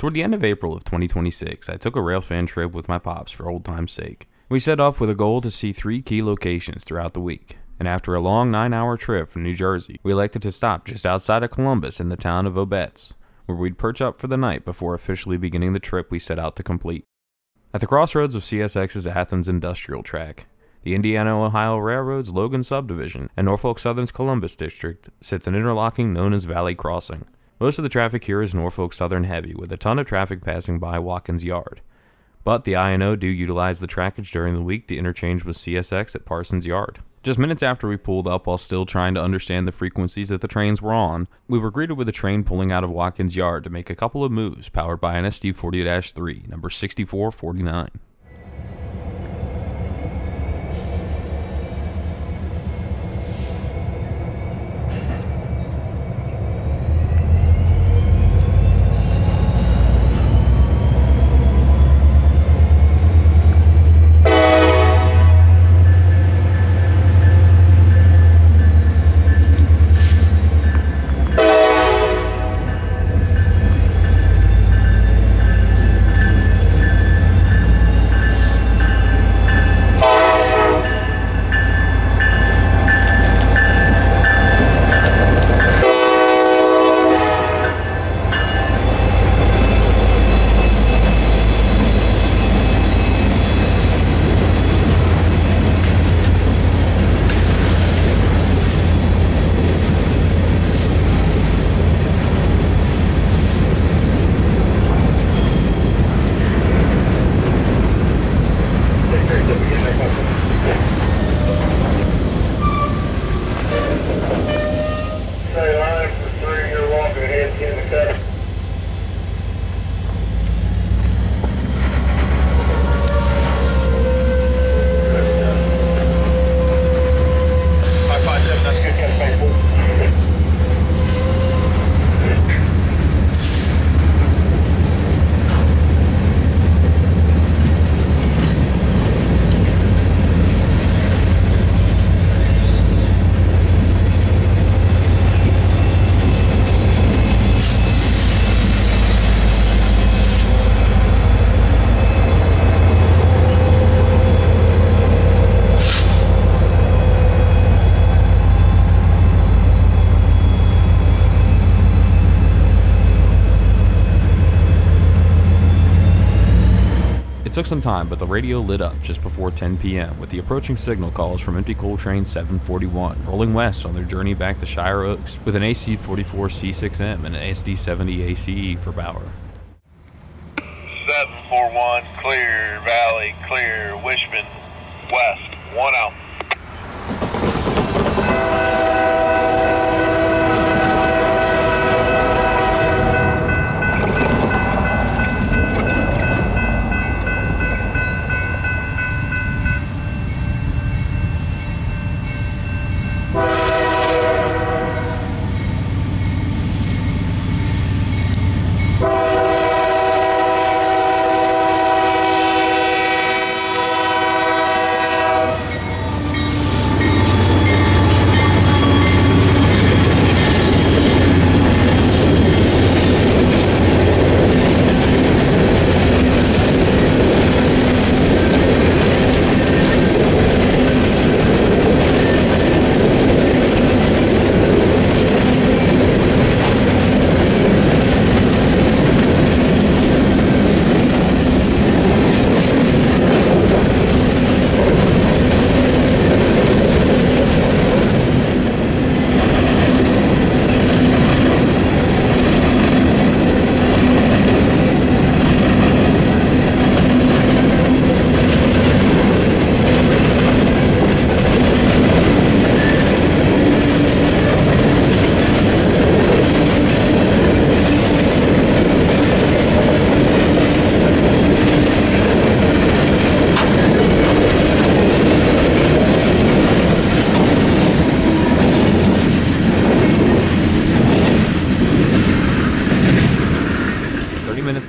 Toward the end of April of 2026, I took a RailFan trip with my pops for old time's sake. We set off with a goal to see 3 key locations throughout the week, and after a long 9-hour trip from New Jersey, we elected to stop just outside of Columbus in the town of Obetz, where we'd perch up for the night before officially beginning the trip we set out to complete. At the crossroads of CSX's Athens Industrial Track, the Indiana-Ohio Railroad's Logan Subdivision, and Norfolk Southern's Columbus District sits an interlocking known as Valley Crossing. Most of the traffic here is Norfolk Southern heavy, with a ton of traffic passing by Watkins Yard. But the I&O do utilize the trackage during the week to interchange with CSX at Parsons Yard. Just minutes after we pulled up while still trying to understand the frequencies that the trains were on, we were greeted with a train pulling out of Watkins Yard to make a couple of moves powered by an SD40-3, number 6449. It took some time, but the radio lit up just before 10 p.m. with the approaching signal calls from empty coal train 741, rolling west on their journey back to Shire Oaks with an AC-44C6M and an SD-70 ACE for power. 741, clear, Valley, clear, Wishman, west, 1 out.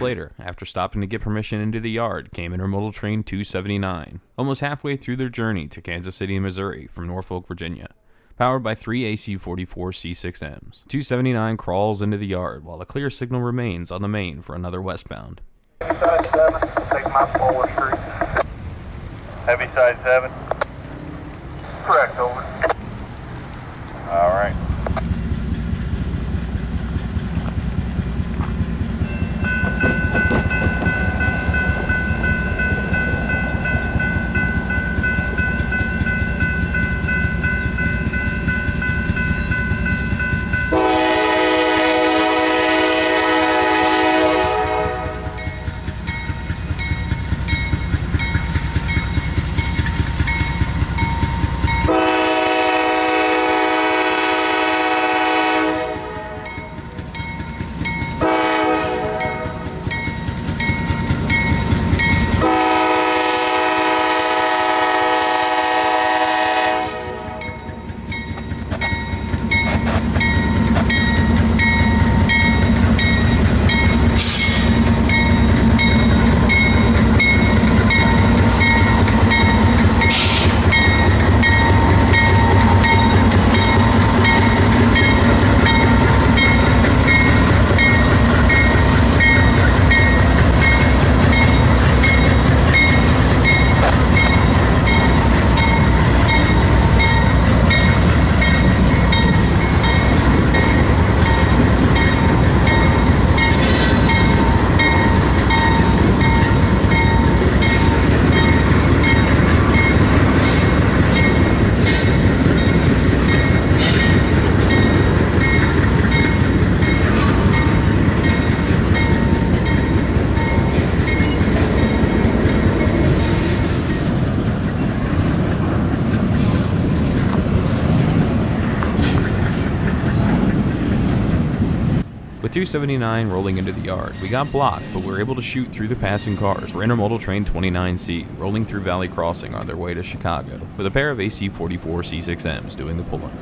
Later, after stopping to get permission into the yard, came Intermodal Train 279, almost halfway through their journey to Kansas City, Missouri from Norfolk, Virginia. powered by 3 AC-44 C6Ms. 279 crawls into the yard while a clear signal remains on the main for another westbound. Heavy side 7, take my forward street. Heavy side 7? Correct, over. Alright. With 279 rolling into the yard, we got blocked, but we were able to shoot through the passing cars for Intermodal Train 29C, rolling through Valley Crossing on their way to Chicago, with a pair of AC-44 C6Ms doing the pull-up.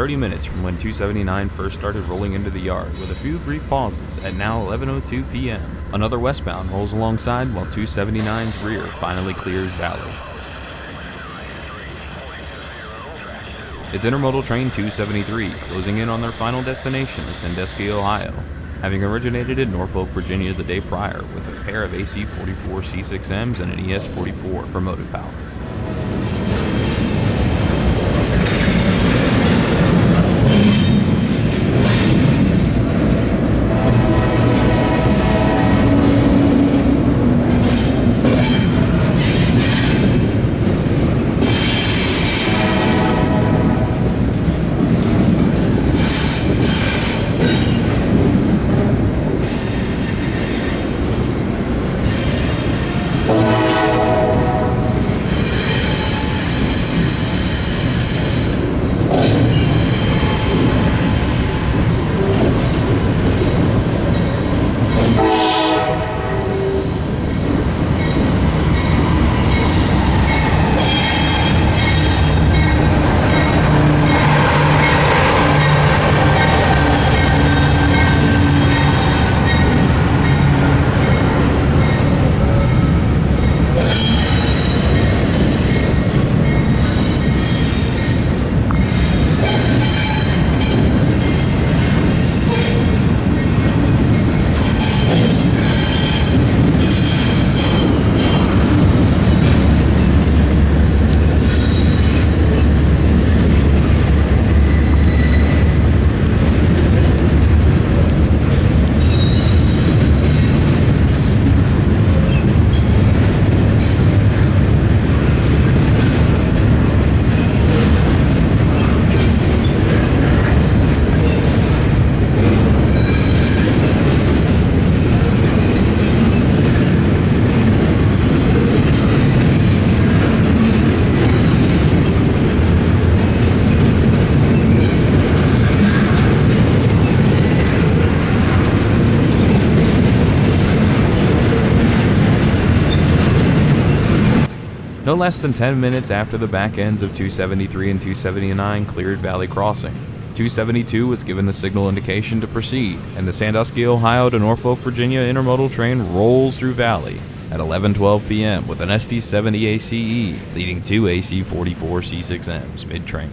30 minutes from when 279 first started rolling into the yard, with a few brief pauses at now 11:02 p.m. Another westbound rolls alongside while 279's rear finally clears Valley. It's intermodal train 273 closing in on their final destination of Sandusky, Ohio, having originated in Norfolk, Virginia the day prior with a pair of AC-44 C6Ms and an ES-44 for motive power. No less than 10 minutes after the back ends of 273 and 279 cleared Valley Crossing, 272 was given the signal indication to proceed, and the Sandusky, Ohio to Norfolk, Virginia intermodal train rolls through Valley at 11:12 p.m. with an SD70 ACE leading two AC-44 C6Ms mid-train.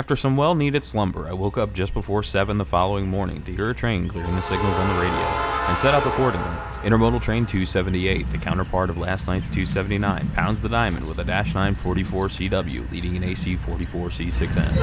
After some well-needed slumber, I woke up just before 7 the following morning to hear a train clearing the signals on the radio, and set up accordingly. Intermodal train 278, the counterpart of last night's 279, pounds the diamond with a -9 44CW, leading an AC 44C6N.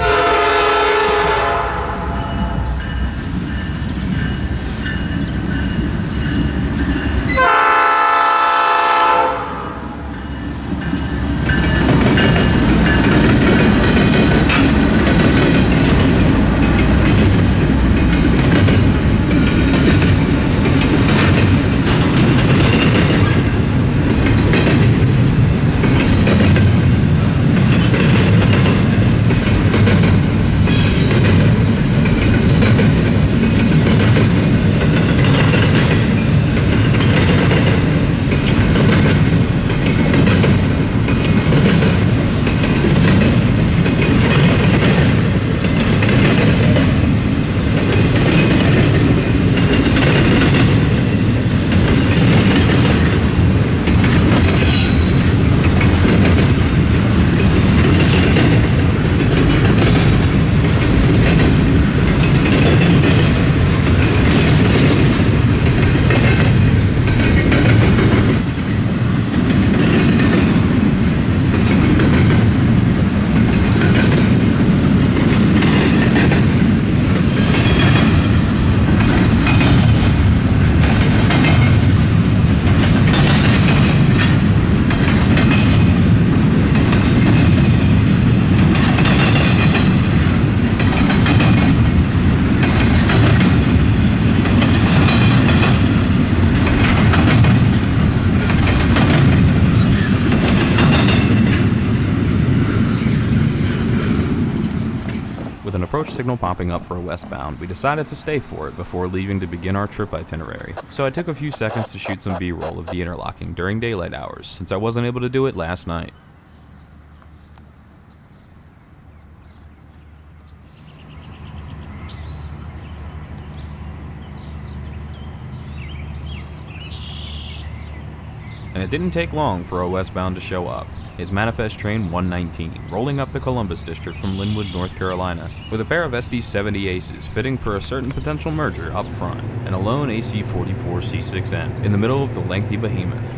With an approach signal popping up for a westbound, we decided to stay for it before leaving to begin our trip itinerary. So I took a few seconds to shoot some B-roll of the interlocking during daylight hours, since I wasn't able to do it last night. And it didn't take long for a westbound to show up. It's Manifest Train 119, rolling up the Columbus District from Linwood, North Carolina, with a pair of SD70 Aces fitting for a certain potential merger up front, and a lone AC 44C6N in the middle of the lengthy behemoth.